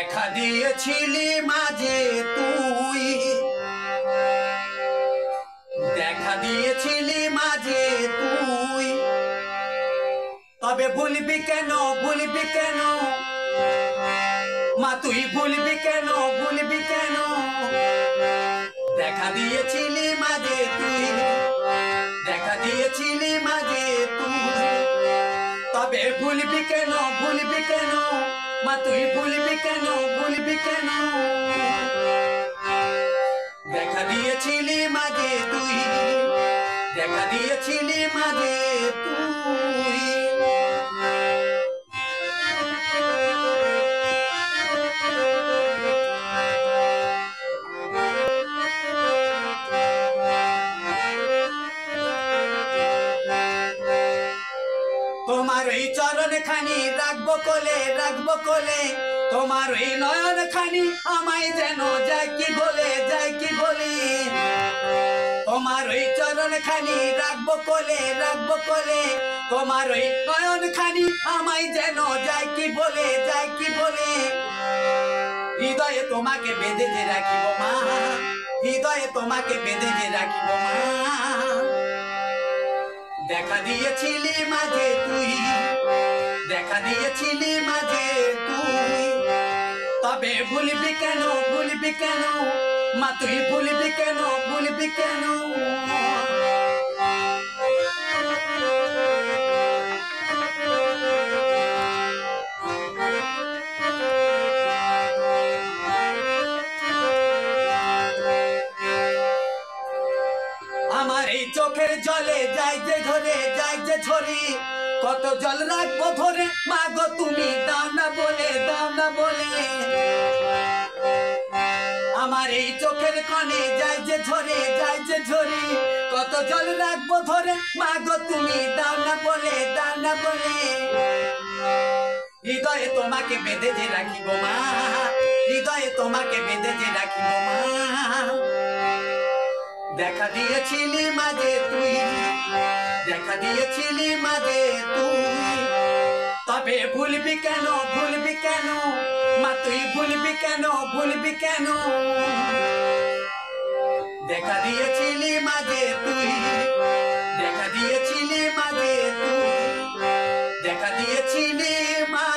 দেখা দিয়েছিলি মাঝে তুই, দেখা দিয়েছিলি মাঝে তুই, তবে ভুলবি কেন ভুলবি কেন মা তুই ভুলবি কেন ভুলবি কেন, দেখা দিয়েছিলি মাঝে তুই, দেখা দিয়েছিলি মাঝে তুই, তবে ভুলবি কেন ভুলবি কেন মা তুই ভুলবি কেন ভুলবি কেন, দেখা দিয়েছিলি মাঝে তুই, দেখা দিয়েছিলি মাঝে তুই। তোমার ওই চরণ খানি রাখবো কোলে, তোমার ওই নয়ন খানি আমায় যেন যায় কি বলে যায় কি বলে, তোমার ওই চরণ খানি রাখবো কোলে, তোমার ওই নয়ন খানি আমায় যেন যায় কি বলে যায় কি বলে, হৃদয়ে তোমাকে বেঁধে যে রাখিব মা, হৃদয়ে তোমাকে বেঁধে যে রাখিব মা, দেখা দিয়েছিলি মাঝে তুই, দেখা দিয়েছিলি মাঝে তুই, তবে ভুলবি কেন ভুলবি কেন মা তুই ভুলবি কেন ভুলবি কেন, আমার এই চোখের জলে যাই যে ঝরে যাই যে ঝরি, কত জল রাখবো ধরে মা গো তুমি দাও না বলে দাও না বলে, আমার এই চোখের কণে যাই যে ঝরে যাই যে ঝরি, কত জল রাখবো ধরে মা গো তুমি দাও না বলে দাও না বলে, হৃদয়ে তোমাকে বেঁধে যে রাখিব মা, হৃদয়ে তোমাকে বেঁধে যে রাখিব মা, দেখা দিয়েছিলি মাঝে তুই, দেখা দিয়েছিলি মাঝে তুই, তবে ভুলবি কেন ভুলবি কেন মা তুই ভুলবি কেন ভুলবি কেন, দেখা দিয়েছিলি মাঝে তুই, দেখা দিয়েছিলি মাঝে তুই, দেখা দিয়েছিলি মা।